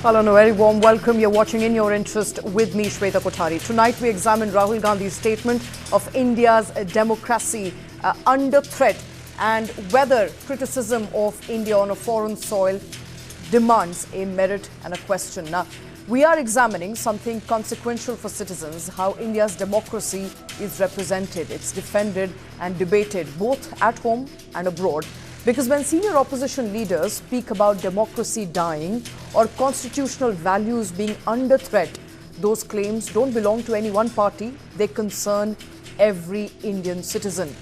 Hello and a very warm welcome. You're watching In Your Interest with me, Shweta Kothari. Tonight we examine Rahul Gandhi's statement of India's democracy under threat and whether criticism of India on a foreign soil demands a merit and a question. Now, we are examining something consequential for citizens, how India's democracy is represented. It's defended and debated both at home and abroad. Because when senior opposition leaders speak about democracy dying or constitutional values being under threat, those claims don't belong to any one party. They concern every Indian citizen.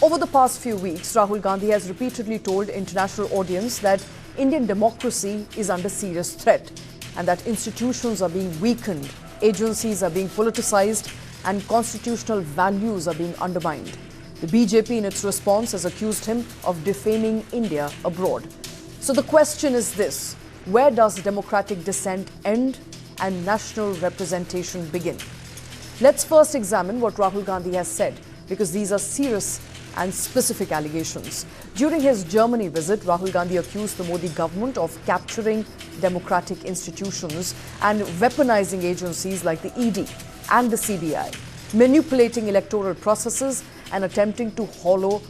Over the past few weeks, Rahul Gandhi has repeatedly told international audience that Indian democracy is under serious threat and that institutions are being weakened, agencies are being politicized, and constitutional values are being undermined. The BJP in its response has accused him of defaming India abroad. So the question is this: where does democratic dissent end and national representation begin? Let's first examine what Rahul Gandhi has said, because these are serious and specific allegations. During his Germany visit, Rahul Gandhi accused the Modi government of capturing democratic institutions and weaponizing agencies like the ED and the CBI, manipulating electoral processes and attempting to hollow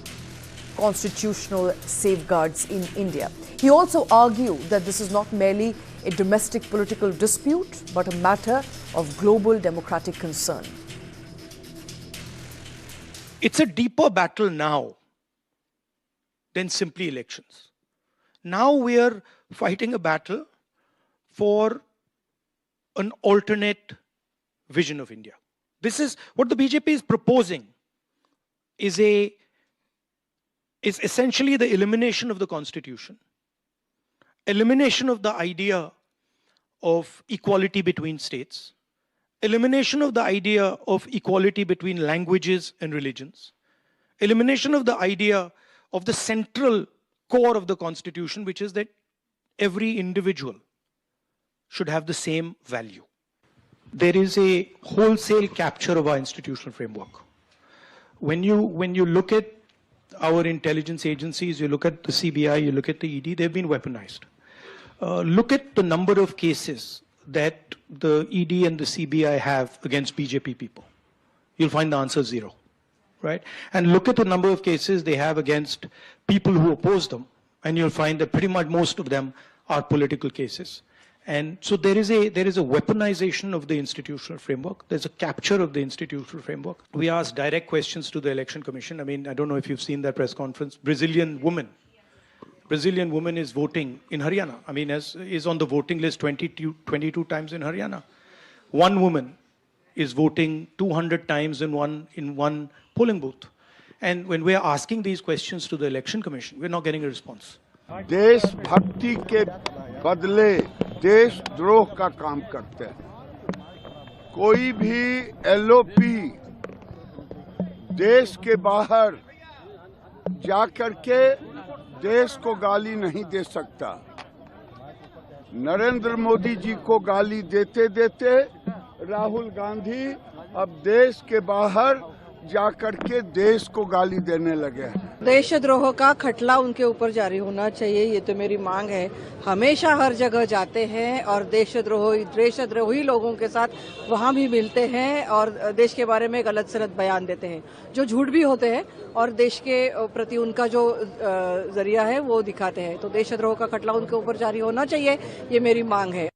constitutional safeguards in India. He also argued that this is not merely a domestic political dispute, but a matter of global democratic concern. It's a deeper battle now than simply elections. Now we are fighting a battle for an alternate vision of India. This is what the BJP is proposing. Is essentially the elimination of the constitution, elimination of the idea of equality between states, elimination of the idea of equality between languages and religions, elimination of the idea of the central core of the constitution, which is that every individual should have the same value. There is a wholesale capture of our institutional framework. When you look at our intelligence agencies, you look at the CBI, you look at the ED, they've been weaponized. Look at the number of cases that the ED and the CBI have against BJP people. You'll find the answer zero, right? And look at the number of cases they have against people who oppose them, and you'll find that pretty much most of them are political cases. And so there is a weaponization of the institutional framework. There's a capture of the institutional framework. We asked direct questions to the Election Commission. I mean, I don't know if you've seen that press conference. Brazilian woman is voting in Haryana. I mean, is on the voting list 22 times in Haryana. One woman is voting 200 times in one polling booth. And when we are asking these questions to the Election Commission, we're not getting a response. देशभक्ति के बदले देशद्रोह का काम करते हैं। कोई भी एलओपी देश के बाहर जाकर के देश को गाली नहीं दे सकता। नरेंद्र मोदी जी को गाली देते देते राहुल गांधी अब देश के बाहर जाकर के देश को गाली देने लगे हैं। देशद्रोह का खटला उनके ऊपर जारी होना चाहिए, ये तो मेरी मांग है। हमेशा हर जगह जाते हैं और देशद्रोही लोगों के साथ वहाँ भी मिलते हैं और देश के बारे में गलत सलत बयान देते हैं, जो झूठ भी होते हैं और देश के प्रति उनका जो जरिया है वो दिखाते हैं। तो देशद्रोह का खटला उनके ऊपर जारी होना चाहिए, ये मेरी मांग है।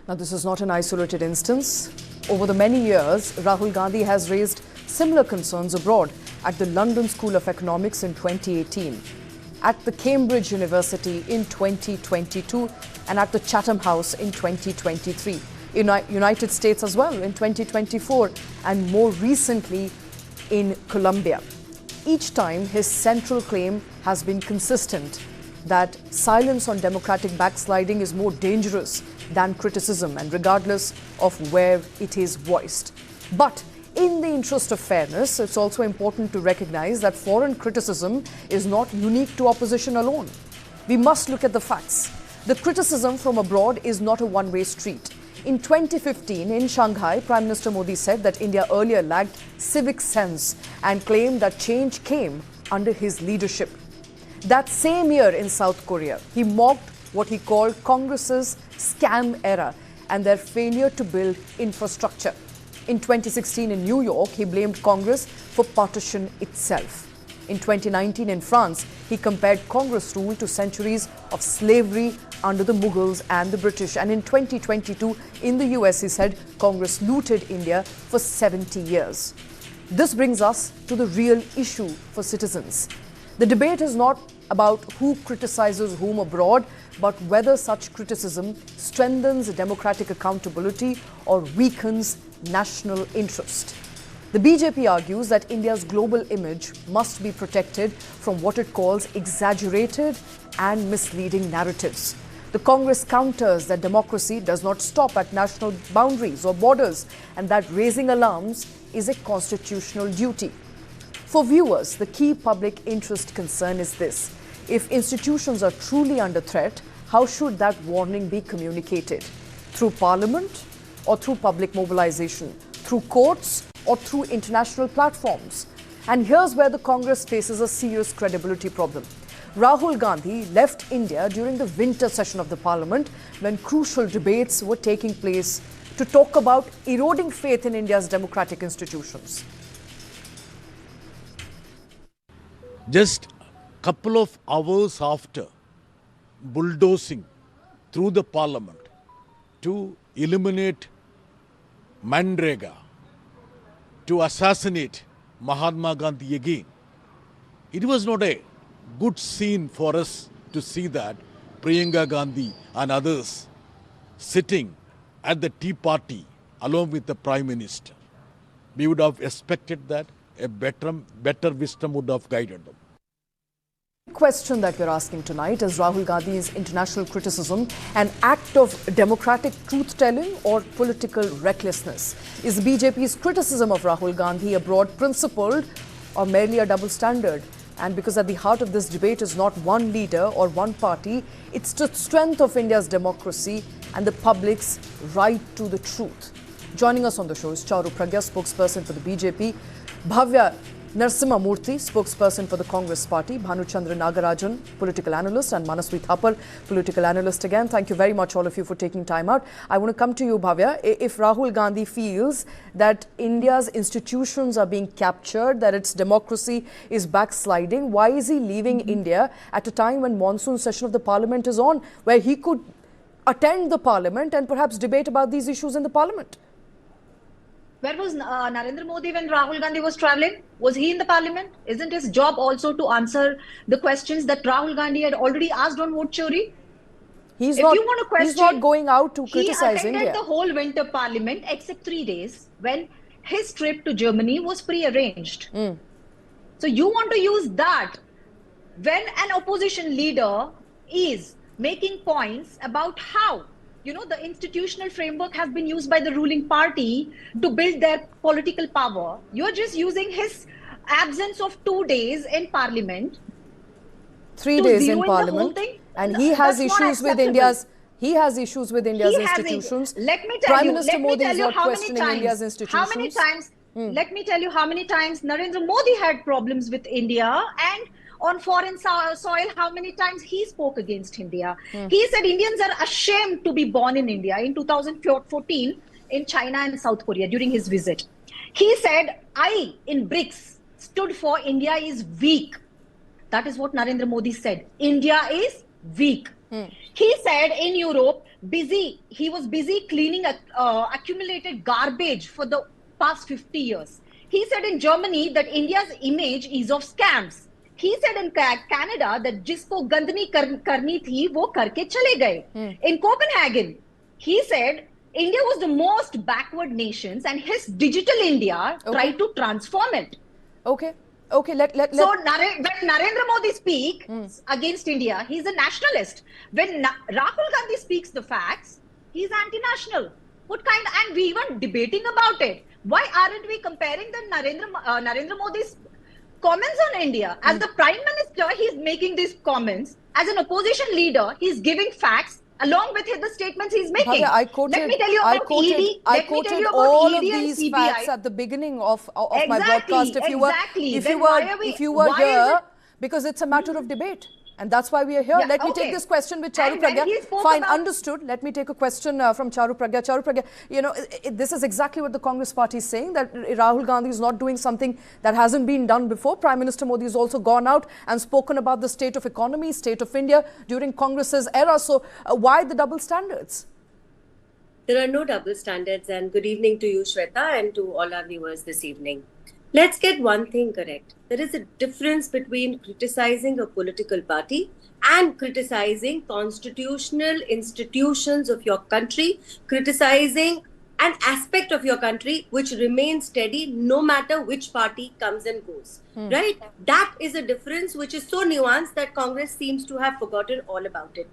Now, this is not an isolated instance. Over the many years, Rahul Gandhi has raised similar concerns abroad at the London School of Economics in 2018, at the Cambridge University in 2022, and at the Chatham House in 2023. United States as well in 2024, and more recently in Colombia. Each time, his central claim has been consistent, that silence on democratic backsliding is more dangerous than criticism, and regardless of where it is voiced. But in the interest of fairness, it's also important to recognize that foreign criticism is not unique to opposition alone. We must look at the facts. The criticism from abroad is not a one-way street. In 2015, in Shanghai, Prime Minister Modi said that India earlier lacked civic sense and claimed that change came under his leadership. That same year in South Korea, he mocked what he called Congress's scam era and their failure to build infrastructure. In 2016 in New York, he blamed Congress for partition itself. In 2019 in France, he compared Congress rule to centuries of slavery under the Mughals and the British. And in 2022 in the US, he said Congress looted India for 70 years. This brings us to the real issue for citizens. The debate is not about who criticizes whom abroad, but whether such criticism strengthens democratic accountability or weakens national interest. The BJP argues that India's global image must be protected from what it calls exaggerated and misleading narratives. The Congress counters that democracy does not stop at national boundaries or borders and that raising alarms is a constitutional duty. For viewers, the key public interest concern is this: if institutions are truly under threat, how should that warning be communicated? Through Parliament or through public mobilization? Through courts or through international platforms? And here's where the Congress faces a serious credibility problem. Rahul Gandhi left India during the winter session of the Parliament when crucial debates were taking place to talk about eroding faith in India's democratic institutions. Just a couple of hours after bulldozing through the Parliament to eliminate Manrega, to assassinate Mahatma Gandhi again, it was not a good scene for us to see that Priyanka Gandhi and others sitting at the tea party along with the Prime Minister. We would have expected that a better wisdom would have guided them. The question that we're asking tonight is Rahul Gandhi's international criticism an act of democratic truth-telling or political recklessness? Is BJP's criticism of Rahul Gandhi abroad principled or merely a double standard? And because at the heart of this debate is not one leader or one party, it's the strength of India's democracy and the public's right to the truth. Joining us on the show is Charu Pragya, spokesperson for the BJP, Bhavya Narsimha Murthy, spokesperson for the Congress Party, Bhanuchandra Nagarajan, political analyst, and Manasvi Thapar, political analyst again. Thank you very much, all of you, for taking time out. I want to come to you, Bhavya. If Rahul Gandhi feels that India's institutions are being captured, that its democracy is backsliding, why is he leaving India at a time when monsoon session of the Parliament is on, where he could attend the Parliament and perhaps debate about these issues in the Parliament? Where was Narendra Modi when Rahul Gandhi was traveling? Was he in the Parliament? Isn't his job also to answer the questions that Rahul Gandhi had already asked on vote chori? He's not going out to criticize India. He attended the whole winter Parliament except 3 days when his trip to Germany was pre-arranged. So you want to use that when an opposition leader is making points about how the institutional framework has been used by the ruling party to build their political power. You're just using his absence of 2 days in Parliament. 3 days in Parliament. And he has issues with India's institutions. Let me tell Prime you, Minister Modi is not questioning India's institutions. Let me tell you how many times Narendra Modi had problems with India, and on foreign soil, how many times he spoke against India. He said Indians are ashamed to be born in India in 2014 in China and South Korea during his visit. He said, I in BRICS stood for India is weak. That is what Narendra Modi said. India is weak. He said in Europe, he was busy cleaning accumulated garbage for the past 50 years. He said in Germany that India's image is of scams. He said in Canada that jisko gandni karni thi, wo karke chale gaye. In Copenhagen, he said India was the most backward nations and his digital India tried to transform it. Okay. So when Narendra Modi speaks against India, he's a nationalist. When Rahul Gandhi speaks the facts, he's anti-national. And we were debating about it. Why aren't we comparing the Narendra Modi's comments on India? As the Prime Minister, he's making these comments. As an opposition leader, he's giving facts along with the statements he's making. Bhavya, I quoted all of these facts at the beginning of my broadcast. If you were here, because it's a matter of debate. And that's why we are here. Yeah, Let me take okay. this question with Charu And when Pragya. he spoke Fine, about- understood. Let me take a question from Charu Pragya. Charu Pragya, you know, this is exactly what the Congress party is saying, that Rahul Gandhi is not doing something that hasn't been done before. Prime Minister Modi has also gone out and spoken about the state of economy, state of India during Congress's era. So why the double standards? There are no double standards, and good evening to you, Shweta, and to all our viewers this evening. Let's get one thing correct. There is a difference between criticizing a political party and criticizing constitutional institutions of your country, criticizing an aspect of your country which remains steady no matter which party comes and goes. Right? That is a difference which is so nuanced that Congress seems to have forgotten all about it.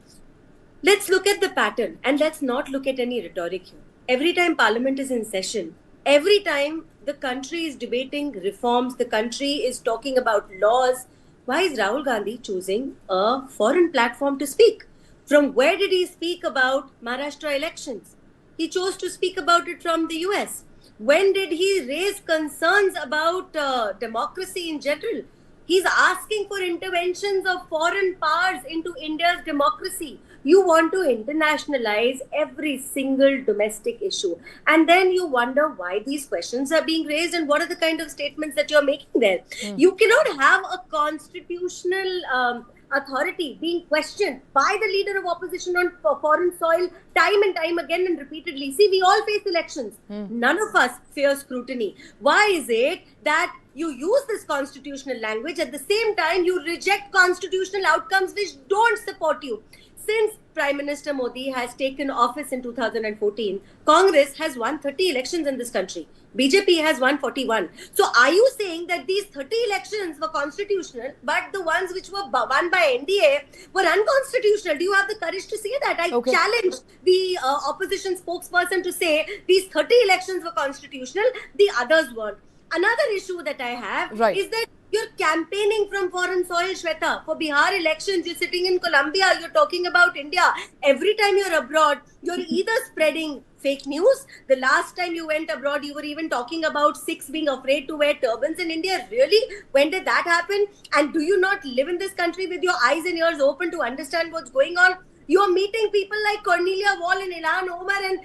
Let's look at the pattern and let's not look at any rhetoric here. Every time Parliament is in session, every time the country is debating reforms, the country is talking about laws, why is Rahul Gandhi choosing a foreign platform to speak? From where did he speak about Maharashtra elections? He chose to speak about it from the US. When did he raise concerns about democracy in general? He's asking for interventions of foreign powers into India's democracy. You want to internationalize every single domestic issue. And then you wonder why these questions are being raised and what are the kind of statements that you're making there. You cannot have a constitutional authority being questioned by the leader of opposition on foreign soil time and time again and repeatedly. See, we all face elections. None of us fear scrutiny. Why is it that you use this constitutional language, at the same time you reject constitutional outcomes which don't support you? Since Prime Minister Modi has taken office in 2014, Congress has won 30 elections in this country. BJP has won 41. So are you saying that these 30 elections were constitutional, but the ones which were won by NDA were unconstitutional? Do you have the courage to say that? I challenge the opposition spokesperson to say these 30 elections were constitutional, the others weren't. Another issue that I have is that you're campaigning from foreign soil, Shweta. For Bihar elections, you're sitting in Colombia, you're talking about India. Every time you're abroad, you're either spreading fake news. The last time you went abroad, you were even talking about Sikhs being afraid to wear turbans in India. Really? When did that happen? And do you not live in this country with your eyes and ears open to understand what's going on? You're meeting people like Cornelia Wall and Ilhan Omar and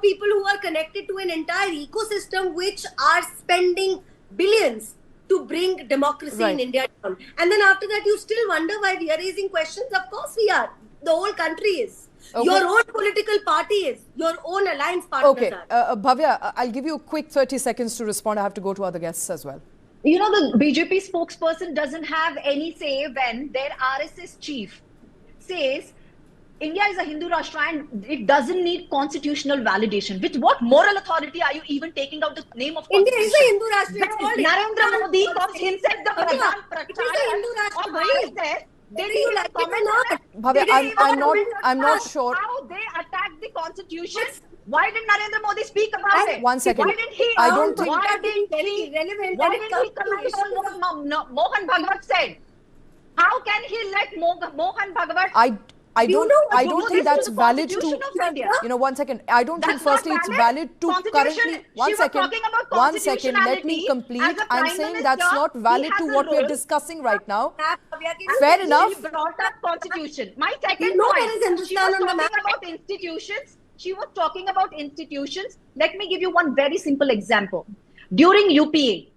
people who are connected to an entire ecosystem which are spending billions to bring democracy in India down. And then after that, you still wonder why we are raising questions. Of course we are. The whole country is. Your own political party is. Your own alliance partners are. Bhavya, I'll give you a quick 30 seconds to respond. I have to go to other guests as well. You know, the BJP spokesperson doesn't have any say when their RSS chief says India is a Hindu Rashtra and it doesn't need constitutional validation. With what moral authority are you even taking out the name of India is a Hindu Rashtra. Narendra Modi calls himself the Pradhan Prachaya. Or why is there? Did you like comment? Bhavya, I'm not sure. How they attacked the constitution? Why did Narendra Modi speak about it? 1 second. Why didn't he? I don't think. Why didn't he comment on what Mohan Bhagwat said? How can he let Mohan Bhagwat? I don't think that's valid to, 1 second. I don't think firstly it's valid to currently, 1 second, let me complete. I'm saying that's not valid to what we're discussing right now. Fair enough. She brought up constitution. My second point, she was talking about institutions. She was talking about institutions. Let me give you one very simple example. During UPA,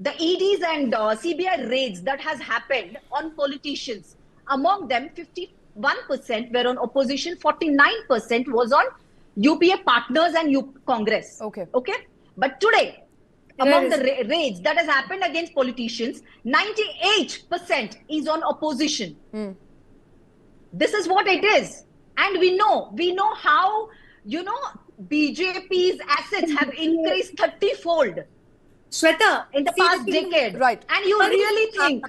the EDs and CBI raids that has happened on politicians, among them 51% were on opposition, 49% was on UPA partners and Congress. Okay. But today, among the raids that has happened against politicians, 98% is on opposition. This is what it is. And we know how, BJP's assets have increased 30-fold. Shweta, in the past decade. Right. And you really think,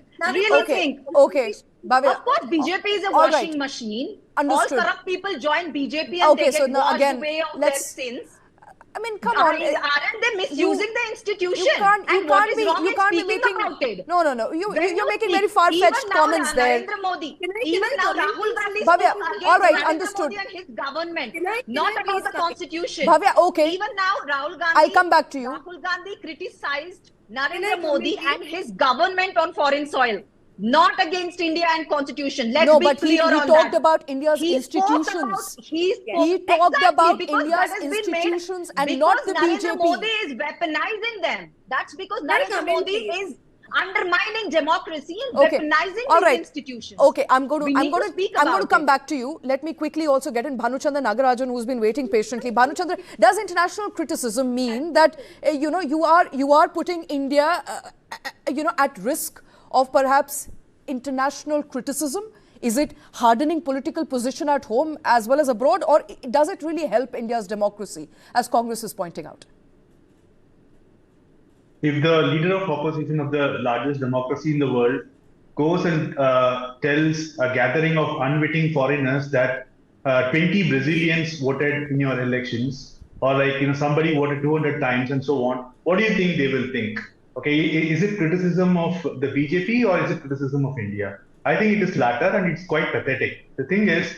Okay. Bhavya, of course, BJP is a washing machine. Understood. All corrupt people join BJP and they get washed away of their sins. I mean, come on. Aren't they misusing the institution? You can't be making. No. You're making very far-fetched comments there. Narendra Modi, even now Rahul Gandhi Bhavya, all right, Narendra understood. Modi and his government, not about the constitution. Bhavya, okay. Even now Rahul Gandhi, I'll come back to you. Rahul Gandhi criticized Narendra Modi and his government on foreign soil. not against India and constitution. Let's No, be but he clear on talked that. about India's He institutions. He talked exactly, about because India's that has been made institutions and not the because BJP. Narendra Modi is weaponizing them. That's because Very Narendra coming, Modi please. is undermining democracy and Okay. weaponizing All these right. institutions. Okay, I'm going We need to speak to about come it. back to you. Let me quickly also get in Bhanuchandra Nagarajan, who's been waiting patiently. Bhanuchandra, does international criticism mean that you are putting India at risk of perhaps international criticism? Is it hardening political position at home as well as abroad, or does it really help India's democracy, as Congress is pointing out? If the leader of opposition of the largest democracy in the world goes and tells a gathering of unwitting foreigners that 20 Brazilians voted in your elections, or somebody voted 200 times and so on, what do you think they will think? Okay, is it criticism of the BJP or is it criticism of India? I think it is latter, and it's quite pathetic. The thing is,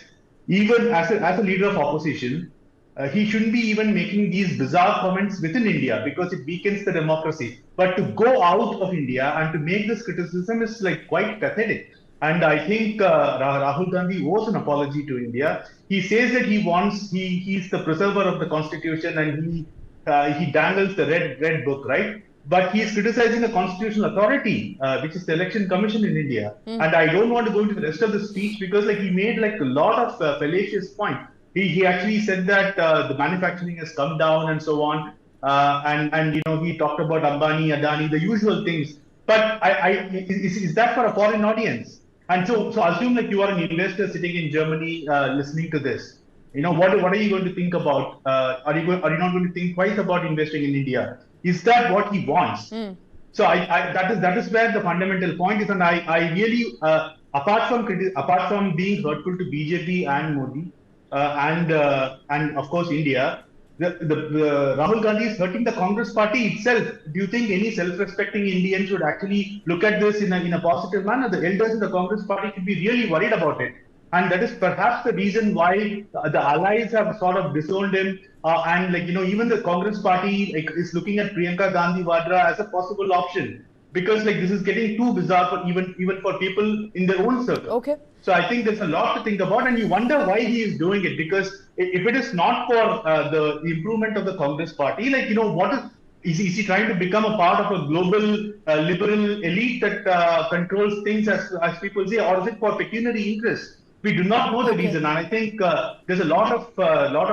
even as a leader of opposition, he shouldn't be even making these bizarre comments within India because it weakens the democracy. But to go out of India and to make this criticism is quite pathetic. And I think Rahul Gandhi owes an apology to India. He says that he's the preserver of the constitution, and he dangles the red book, right? But he is criticizing the constitutional authority, which is the election commission in India. And I don't want to go into the rest of the speech because he made a lot of fallacious points. He actually said that the manufacturing has come down and so on, and he talked about Ambani, Adani, the usual things. But is that for a foreign audience? And so assume you are an investor sitting in Germany listening to this. What are you going to think about? Are you not going to think twice about investing in India? Is that what he wants? So that is where the fundamental point is, and I really apart from being hurtful to BJP and Modi. And of course India, the Rahul Gandhi is hurting the Congress party itself. Do you think any self-respecting Indian should actually look at this in a positive manner? The elders in the Congress party should be really worried about it, and that is perhaps the reason why the allies have sort of disowned him. And even the Congress party is looking at Priyanka Gandhi Vadra as a possible option, because this is getting too bizarre for even for people in their own circle. Okay. So I think there's a lot to think about, and you wonder why he is doing it. Because if it is not for the improvement of the Congress party, what is he trying to become a part of a global liberal elite that controls things, as people say, or is it for pecuniary interest? We do not know the reason, and I think there's a lot of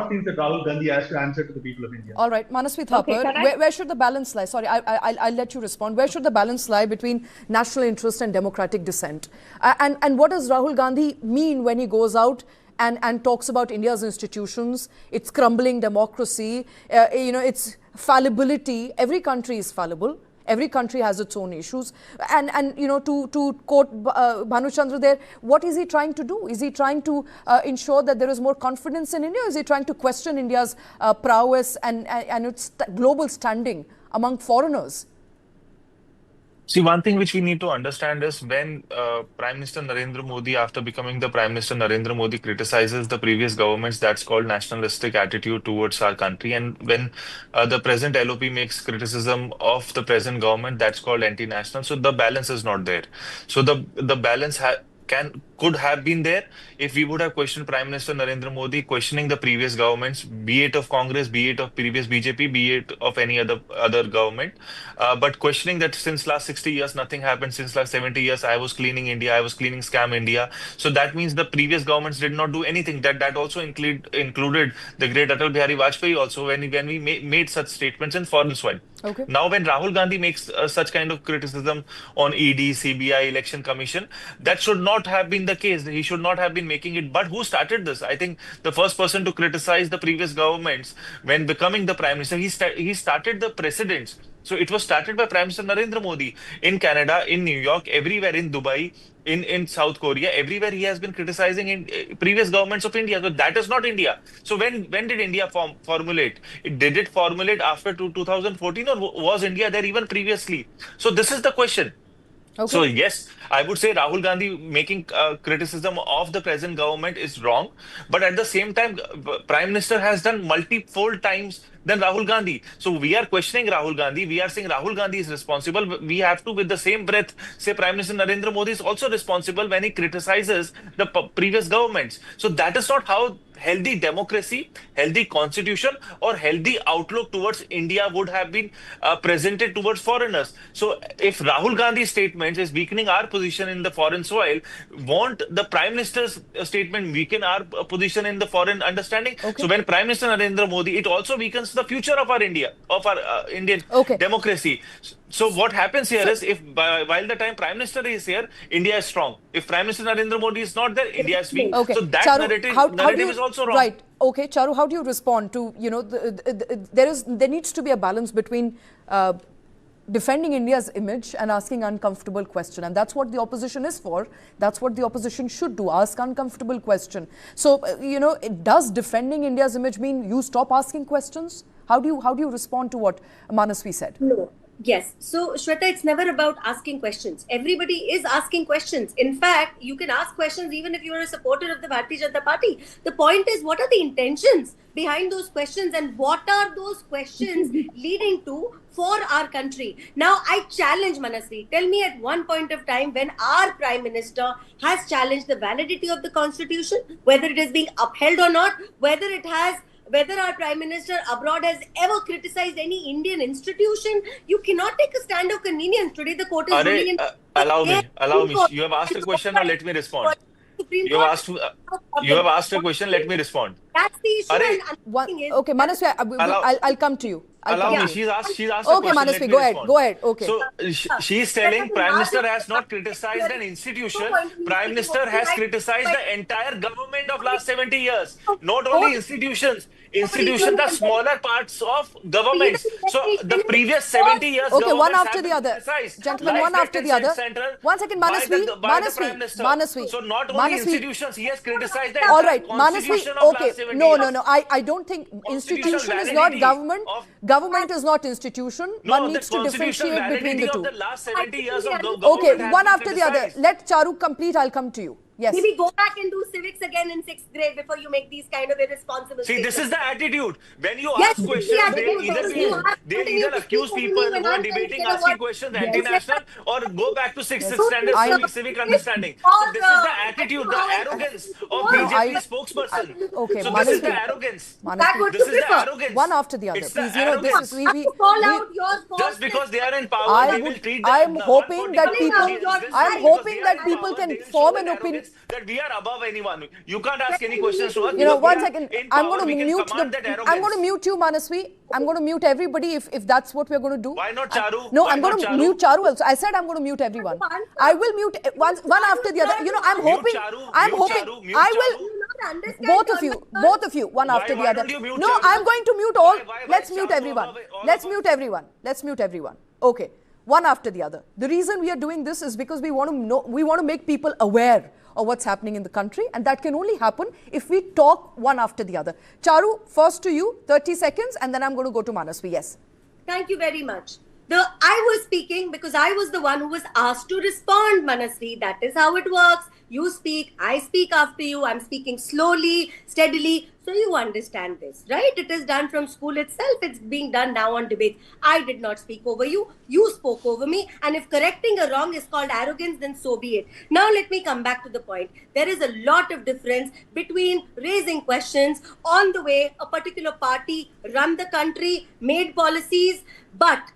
things that Rahul Gandhi has to answer to the people of India. All right, Manasvi Thapar, where should the balance lie? Sorry, I'll let you respond. Where should the balance lie between national interest and democratic dissent? And what does Rahul Gandhi mean when he goes out and talks about India's institutions, its crumbling democracy, its fallibility? Every country is fallible. Every country has its own issues. And to quote Bhanuchandra there, what is he trying to do? Is he trying to ensure that there is more confidence in India? Or is he trying to question India's prowess and its global standing among foreigners? See, one thing which we need to understand is when Prime Minister Narendra Modi, after becoming the Prime Minister, Narendra Modi criticizes the previous governments, that's called nationalistic attitude towards our country. And when the present LOP makes criticism of the present government, that's called anti-national. So the balance is not there. So the balance could have been there if we would have questioned Prime Minister Narendra Modi, questioning the previous governments, be it of Congress, be it of previous BJP, be it of any other government. But questioning that since last 60 years, nothing happened. Since last 70 years, I was cleaning India, I was cleaning scam India. So that means the previous governments did not do anything. That also included the great Atal Bihari Vajpayee also, when we made such statements in foreign soil. Okay. Now, when Rahul Gandhi makes such kind of criticism on ED, CBI, Election Commission, that should not have been the case. He should not have been making it. But who started this? I think the first person to criticize the previous governments when becoming the Prime Minister, he started the precedents. So it was started by Prime Minister Narendra Modi in Canada, in New York, everywhere, in Dubai, in South Korea, everywhere he has been criticizing in previous governments of India. So that is not India. So when did India formulate? Did it formulate after 2014, or was India there even previously? So this is the question. Okay. So yes, I would say Rahul Gandhi making criticism of the present government is wrong. But at the same time, Prime Minister has done multiple times than Rahul Gandhi. So we are questioning Rahul Gandhi. We are saying Rahul Gandhi is responsible. We have to, with the same breath, say Prime Minister Narendra Modi is also responsible when he criticizes the previous governments. So that is not how healthy democracy, healthy constitution, or healthy outlook towards India would have been presented towards foreigners. So if Rahul Gandhi's statements is weakening our position in the foreign soil, won't the Prime Minister's statement weaken our position in the foreign understanding? Okay. So when Prime Minister Narendra Modi, it also weakens the future of our India, of our Indian democracy. So what happens here is, if while the time Prime Minister is here, India is strong. If Prime Minister Narendra Modi is not there, India is weak. Okay. So that Charu, narrative is also wrong. Right. Okay, Charu, how do you respond to, you know, there needs to be a balance between defending India's image and asking uncomfortable question, and that's what the opposition is for. That's what the opposition should do, ask uncomfortable question. So, you know, does defending India's image mean you stop asking questions? How do you respond to what Manasvi said? No. Yes. So, Shweta, it's never about asking questions. Everybody is asking questions. In fact, you can ask questions even if you are a supporter of the Bharatiya Janata Party. The point is, what are the intentions behind those questions, and what are those questions leading to for our country? Now, I challenge Manasvi. Tell me at one point of time when our Prime Minister has challenged the validity of the Constitution, whether it is being upheld or not, whether our Prime Minister abroad has ever criticized any Indian institution. You cannot take a stand of convenience. Today the court is ruling in... Allow me. You have asked a question, now let me respond. You have asked a question, let me respond. That's the issue. Okay, Manasvi, I'll come to you. Allow me. She's asked a question. Okay, Manasvi, go ahead. Okay. So she's telling Prime Minister has not criticized an institution. Prime Minister has criticized the entire government of last 70 years. Not only institutions. Institutions are smaller parts of governments. So the previous 70 years. Okay, one after the other. Gentlemen, one after the other. 1 second, Manasvi. So not only institutions, he has criticized the all right, Manasvi. Okay, no. I don't think institution is not government. Government is not institution. No, one needs to differentiate between the two. The last 70 years of government. Okay, one after the other. Let Charu complete. I'll come to you. Yes. Maybe go back and do civics again in 6th grade before you make these kind of irresponsible statements. This is the attitude. When you ask questions, they either accuse people who are debating asking questions anti-national, or go back to 6th standard civic understanding. So this is the attitude, the arrogance of BJP spokesperson. Okay, so this is the arrogance. This is the arrogance. One after the other. It's please, the arrogance. Just because they are in power, they will treat them. I'm hoping that people can form an opinion. That we are above anyone. You can't ask any questions to us. You know, 1 second. I'm going to mute you, Manasvi. I'm going to mute everybody if that's what we're going to do. Why not Charu? No, I'm going to mute Charu also. I said I'm going to mute everyone. I will mute one after the other. You know, I'm hoping. I will. Both of you, one after the other. No, I'm going to mute all. Let's mute everyone. Okay. One after the other. The reason we are doing this is because we want to make people aware of what's happening in the country, and that can only happen if we talk one after the other. Charu, first to you, 30 seconds, and then I'm going to go to Manasvi. Yes. Thank you very much. I was speaking because I was the one who was asked to respond, Manasvi. That is how it works. You speak, I speak after you. I'm speaking slowly, steadily. So you understand this, right? It is done from school itself. It's being done now on debate. I did not speak over you. You spoke over me. And if correcting a wrong is called arrogance, then so be it. Now let me come back to the point. There is a lot of difference between raising questions on the way a particular party run the country, made policies, but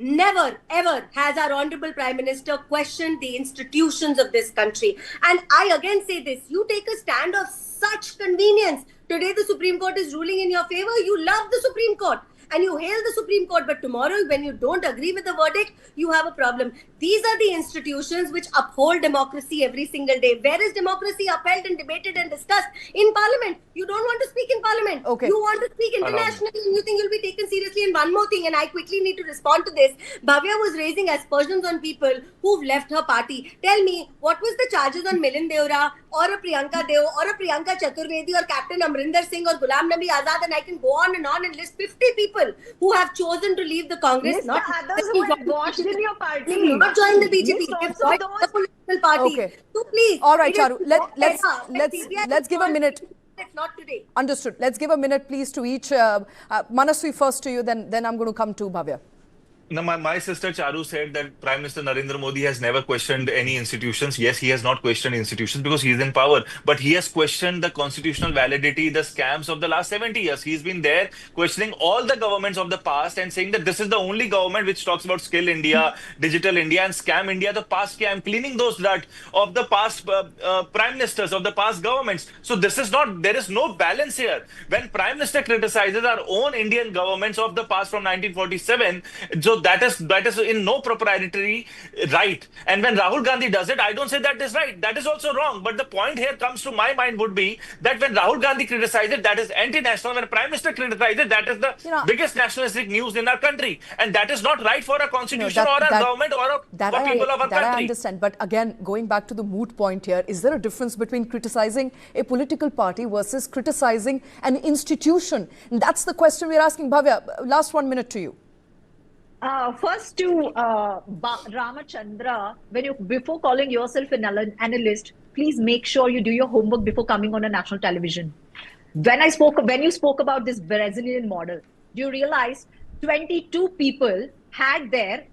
never ever has our Honorable Prime Minister questioned the institutions of this country. And I again say this, you take a stand of such convenience. Today the Supreme Court is ruling in your favor. You love the Supreme Court and you hail the Supreme Court, but tomorrow when you don't agree with the verdict, you have a problem. These are the institutions which uphold democracy every single day. Where is democracy upheld and debated and discussed? In Parliament. You don't want to speak in parliament. Okay. You want to speak internationally and you think you'll be taken seriously. And one more thing, and I quickly need to respond to this. Bhavya was raising aspersions on people who've left her party. Tell me, what was the charges on Milind Deora or a Priyanka Deo or a Priyanka Chaturvedi or Captain Amrinder Singh or Ghulam Nabi Azad, and I can go on and list 50 people who have chosen to leave the Congress. List the others who have washed in your party. Not join the BJP. List also The political party. Okay. So please. All right, it is Charu. Let's give a minute. Not today. Understood. Let's give a minute, please, to each. Manasvi, first to you, then I'm going to come to Bhavya. Now, my sister Charu said that Prime Minister Narendra Modi has never questioned any institutions. Yes, he has not questioned institutions because he is in power. But he has questioned the constitutional validity, the scams of the last 70 years. He's been there questioning all the governments of the past and saying that this is the only government which talks about Skill India, Digital India and Scam India, the past scam, cleaning those dirt of the past prime ministers, of the past governments. So this is not, there is no balance here. When Prime Minister criticizes our own Indian governments of the past from 1947, so that is in no proprietary right. And when Rahul Gandhi does it, I don't say that is right. That is also wrong. But the point here comes to my mind would be that when Rahul Gandhi criticizes, that is anti-national. When Prime Minister criticizes, that is the biggest nationalistic news in our country. And that is not right for a constitution or a government or for people of our country. I understand. But again, going back to the moot point here, is there a difference between criticizing a political party versus criticizing an institution? And that's the question we're asking. Bhavya, last 1 minute to you. First to Ramachandra, before calling yourself an analyst, please make sure you do your homework before coming on a national television. When you spoke about this Brazilian model, do you realize 22 people had their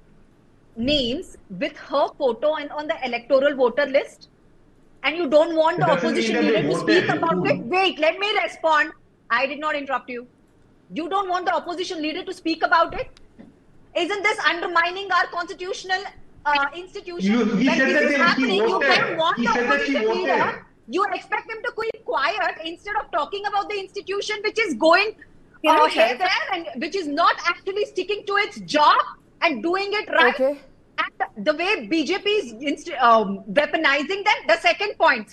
names with her photo and on the electoral voter list? And you don't want the opposition leader to speak about it? Wait, let me respond. I did not interrupt you. You don't want the opposition leader to speak about it? Isn't this undermining our constitutional institution? He said that he you voted. don't want He the said that he opposition leader. voted. You expect them to keep quiet instead of talking about the institution which is going here, there, and which is not actually sticking to its job and doing it right. Okay. And the way BJP is weaponizing them. The second point,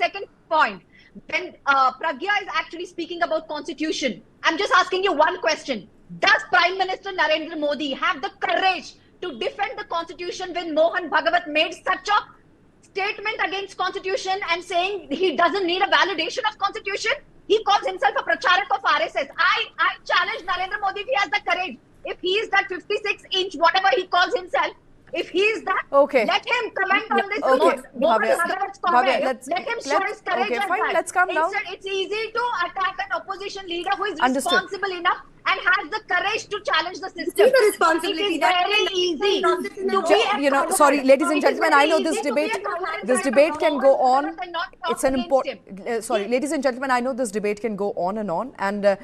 when Pragya is actually speaking about constitution, I'm just asking you one question. Does Prime Minister Narendra Modi have the courage to defend the constitution when Mohan Bhagavat made such a statement against constitution and saying he doesn't need a validation of constitution? He calls himself a pracharak of RSS. I challenge Narendra Modi if he has the courage. If he is that 56-inch, whatever he calls himself, if he is that, let him comment on this. Let him show his courage. Okay, fine. Let's come down. It's easy to attack an opposition leader who is responsible enough and has the courage to challenge the system. It's a responsibility. It is very easy to be sorry, ladies and gentlemen, I know this debate can go on. It's an important, sorry, ladies and gentlemen, I know this debate can go on and on. And,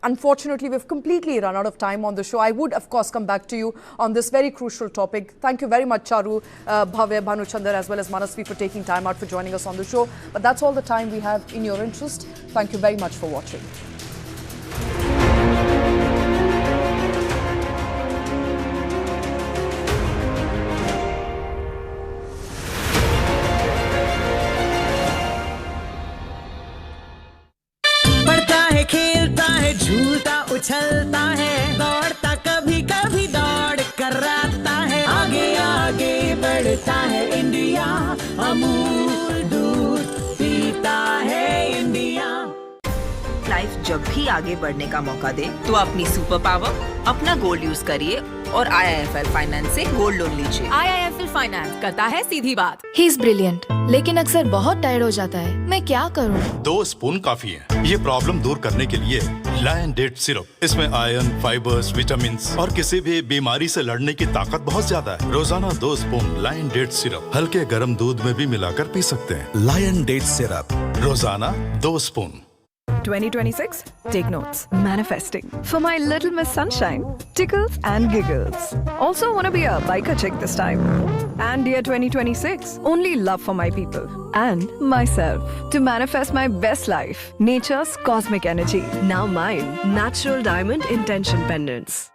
unfortunately, we've completely run out of time on the show. I would, of course, come back to you on this very crucial topic. Thank you very much, Charu, Bhavya, Bhanuchandar, as well as Manasvi for taking time out for joining us on the show. But that's all the time we have in your interest. Thank you very much for watching. खेलता है झूलता उछलता है दौड़ता कभी कभी दौड़ कर आता है आगे आगे बढ़ता है इंडिया अमूल दूध पीता है इंडिया। लाइफ जब भी आगे बढ़ने का मौका दे तो अपनी सुपर पावर अपना गोल्ड यूज करिए और IIFL फाइनेंस से गोल्ड लोन लीजिए। IIFL फाइनेंस करता है सीधी बात। ही इज ब्रिलियंट, लेकिन अक्सर बहुत टायर्ड हो जाता है। मैं क्या करूं? 2 स्पून काफी है। ये प्रॉब्लम दूर करने के लिए लायन डेट सिरप। इसमें आयरन, फाइबर्स, विटामिन्स और किसी भी बीमारी से लड़ने की ताकत बहुत ज्यादा है। रोजाना 2 स्पून लायन डेट सिरप हल्के गर्म दूध में भी मिलाकर पी सकते हैं। लायन डेट सिरप रोजाना 2 spoon. 2026, take notes. Manifesting for my little Miss Sunshine, tickles and giggles. Also want to be a biker chick this time. And year 2026, only love for my people and myself to manifest my best life. Nature's cosmic energy. Now mine, natural diamond intention pendants.